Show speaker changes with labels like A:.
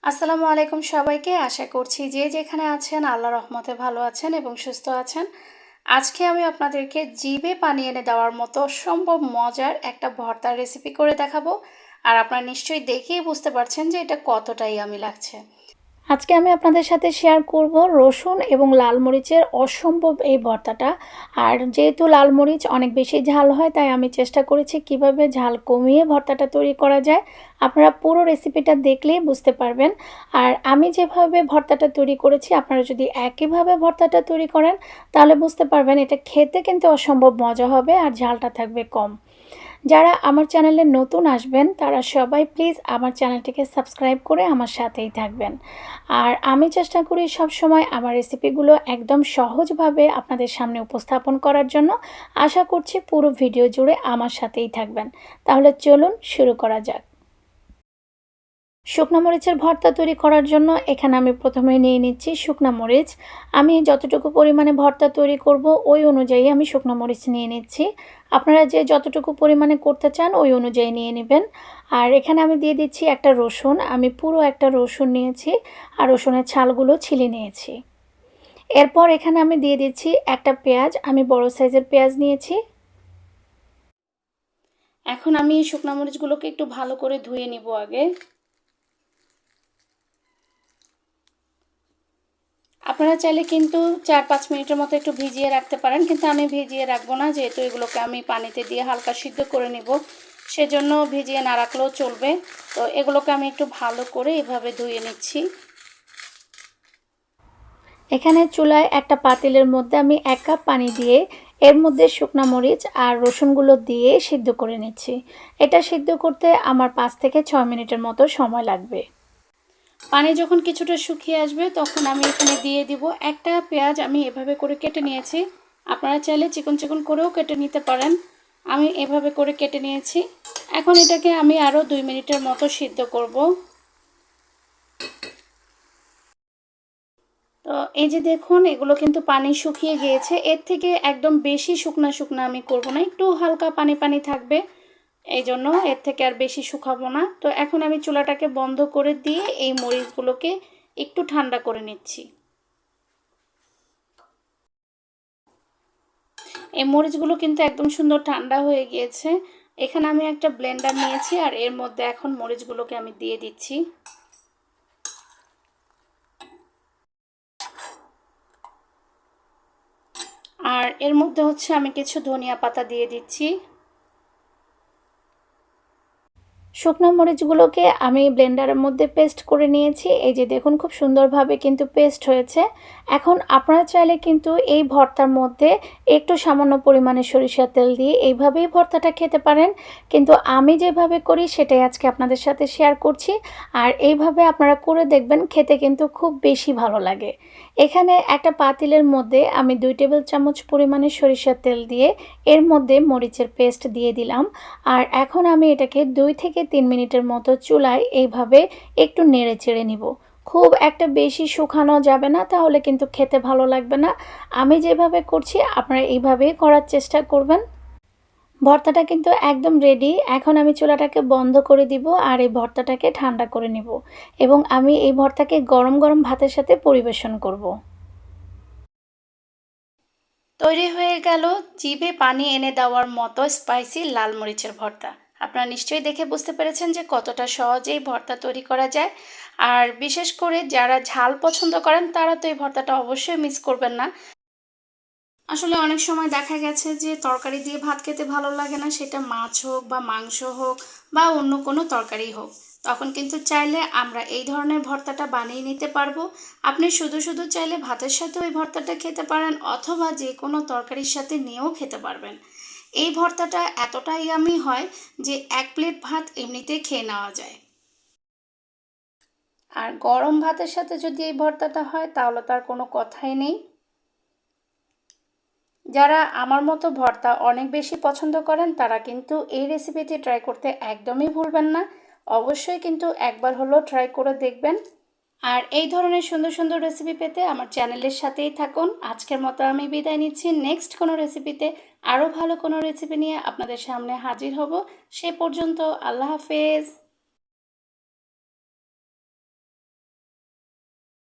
A: আসসালামু আলাইকুম সবাইকে। আশা করছি যে যেখানে আছেন আল্লাহর রহমতে ভালো আছেন এবং সুস্থ আছেন। আজকে আমি আপনাদেরকে জিভে পানি এনে দেওয়ার মতো অসম্ভব মজার একটা ভর্তার রেসিপি করে দেখাবো। আর আপনারা নিশ্চয়ই দেখেই বুঝতে পারছেন যে এটা কতটা ইয়ামি লাগছে। আজকে আমি আপনাদের সাথে শেয়ার করব রসুন এবং লাল মরিচের অসম্ভব এই ভর্তাটা। আর যেহেতু লাল মরিচ অনেক বেশি ঝাল হয়, তাই আমি চেষ্টা করেছি কিভাবে ঝাল কমিয়ে ভর্তাটা তৈরি করা যায়। আপনারা পুরো রেসিপিটা দেখলেই বুঝতে পারবেন। আর আমি যেভাবে ভর্তাটা তৈরি করেছি, আপনারা যদি একইভাবে ভর্তাটা তৈরি করেন তাহলে বুঝতে পারবেন এটা খেতে কিন্তু অসম্ভব মজা হবে আর ঝালটা থাকবে কম। যারা আমার চ্যানেলে নতুন আসবেন তারা সবাই প্লিজ আমার চ্যানেলটিকে সাবস্ক্রাইব করে আমার সাথেই থাকবেন। আর আমি চেষ্টা করি সব সময় আমার রেসিপিগুলো একদম সহজভাবে আপনাদের সামনে উপস্থাপন করার জন্য। আশা করছি পুরো ভিডিও জুড়ে আমার সাথেই থাকবেন। তাহলে চলুন শুরু করা যাক। শুকনো মরিচের ভর্তা তৈরি করার জন্য এখানে আমি প্রথমে নিয়ে নিচ্ছি শুকনো মরিচ। আমি যতটুকু পরিমাণে ভর্তা তৈরি করব ওই অনুযায়ী আমি শুকনো মরিচ নিয়ে নিচ্ছি। আপনারা যে যতটুকু পরিমাণে করতে চান ওই অনুযায়ী নিয়ে নেবেন। আর এখানে আমি দিয়ে দিচ্ছি একটা রসুন। আমি পুরো একটা রসুন নিয়েছি আর রসুনের ছালগুলো ছিলে নিয়েছি। এরপর এখানে আমি দিয়ে দিচ্ছি একটা পেঁয়াজ। আমি বড় সাইজের পেঁয়াজ নিয়েছি। এখন আমি শুকনো মরিচগুলোকে একটু ভালো করে ধুয়ে নিব আগে। আপনারা চাইলে কিন্তু 4-5 মিনিটের মতো একটু ভিজিয়ে রাখতে পারেন, কিন্তু আমি ভিজিয়ে রাখবো না, যেহেতু এগুলোকে আমি পানিতে দিয়ে হালকা সিদ্ধ করে নেব, সেজন্য ভিজিয়ে না রাখলেও চলবে। তো এগুলোকে আমি একটু ভালো করে এভাবে ধুয়ে নিচ্ছি। এখানে চুলায় একটা পাতিলের মধ্যে আমি 1 কাপ পানি দিয়ে এর মধ্যে শুকনো মরিচ আর রসুনগুলো দিয়ে সিদ্ধ করে নিচ্ছি। এটা সিদ্ধ করতে আমার 5 থেকে 6 মিনিটের মতো সময় লাগবে। পানি যখন কিছুটা শুকিয়ে আসবে তখন আমি এখানে দিয়ে দিব একটা পেঁয়াজ। আমি এভাবে করে কেটে নিয়েছি। আপনারা চাইলে চিকন চিকন করেও কেটে নিতে পারেন। আমি এভাবে করে কেটে নিয়েছি। এখন এটাকে আমি আরও 2 মিনিটের মতো সিদ্ধ করব। তো এই যে দেখুন, এগুলো কিন্তু পানি শুকিয়ে গিয়েছে। এর থেকে একদম বেশি শুকনা শুকনা আমি করব না, একটু হালকা পানি পানি থাকবে, এই জন্য এর থেকে আর বেশি শুকাবো না। তো এখন আমি চুলাটাকে বন্ধ করে দিয়ে এই মরিচগুলোকে একটু ঠান্ডা করে নিচ্ছি। এই মরিচগুলো কিন্তু একদম সুন্দর ঠান্ডা হয়ে গিয়েছে। এখানে আমি একটা ব্লেন্ডার নিয়েছি আর এর মধ্যে এখন মরিচগুলোকে আমি দিয়ে দিচ্ছি। আর এর মধ্যে হচ্ছে আমি কিছু ধনিয়া পাতা দিয়ে দিচ্ছি। শুকনো মরিচগুলোকে আমি ব্লেন্ডারের মধ্যে পেস্ট করে নিয়েছি। এই যে দেখুন, খুব সুন্দরভাবে কিন্তু পেস্ট হয়েছে। এখন আপনারা চাইলে কিন্তু এই ভর্তার মধ্যে একটু সামান্য পরিমাণে সরিষার তেল দিয়ে এইভাবেই ভর্তাটা খেতে পারেন, কিন্তু আমি যেভাবে করি সেটাই আজকে আপনাদের সাথে শেয়ার করছি। আর এইভাবে আপনারা করে দেখবেন, খেতে কিন্তু খুব বেশি ভালো লাগে। এখানে একটা পাতিলের মধ্যে আমি 2 টেবিল চামচ পরিমাণে সরিষার তেল দিয়ে এর মধ্যে মরিচের পেস্ট দিয়ে দিলাম। আর এখন আমি এটাকে 2 থেকে 3 মিনিটের মতো চুলায় এইভাবে একটু নেড়ে চেড়ে নিব। খুব একটা বেশি শুকানো যাবে না, তাহলে কিন্তু খেতে ভালো লাগবে না। আমি যেভাবে করছি আপনারা এইভাবেই করার চেষ্টা করবেন। ভর্তাটা কিন্তু একদম রেডি। এখন আমি চুলাটাকে বন্ধ করে দিব আর এই ভর্তাটাকে ঠান্ডা করে নিব এবং আমি এই ভর্তাকে গরম গরম ভাতের সাথে পরিবেশন করব। তৈরি হয়ে গেল জিভে পানি এনে দেওয়ার মতো স্পাইসি লাল মরিচের ভর্তা। আপনারা নিশ্চয়ই দেখে বুঝতে পেরেছেন যে কতটা সহজেই ভর্তা তৈরি করা যায়। আর বিশেষ করে যারা ঝাল পছন্দ করেন তারা তো এই ভর্তাটা অবশ্যই মিস করবেন না। আসলে অনেক সময় দেখা গেছে যে তরকারি দিয়ে ভাত খেতে ভালো লাগে না, সেটা মাছ হোক বা মাংস হোক বা অন্য কোনো তরকারি হোক, তখন কিন্তু চাইলে আমরা এই ধরনের ভর্তাটা বানিয়ে নিতে পারবো। আপনি শুধু শুধু চাইলে ভাতের সাথে ওই ভর্তাটা খেতে পারেন, অথবা যে কোনো তরকারির সাথে নিয়েও খেতে পারবেন। এই ভর্তাটা এতটাই ইয়ামি হয় যে 1 প্লেট ভাত এমনিতেই খেয়ে নেওয়া যায়। আর গরম ভাতের সাথে যদি এই ভর্তাটা হয় তাহলে তার কোনো কথাই নেই। যারা আমার মতো ভর্তা অনেক বেশি পছন্দ করেন তারা কিন্তু এই রেসিপিটি ট্রাই করতে একদমই ভুলবেন না। অবশ্যই কিন্তু একবার হলেও ট্রাই করে দেখবেন। আর এই ধরনের সুন্দর সুন্দর রেসিপি পেতে আমার চ্যানেলের সাথেই থাকুন। আজকের মতো আমি বিদায় নিচ্ছি। নেক্সট কোনো রেসিপিতে আরও ভালো কোনো রেসিপি নিয়ে আপনাদের সামনে হাজির হব। সে পর্যন্ত আল্লাহ হাফেজ।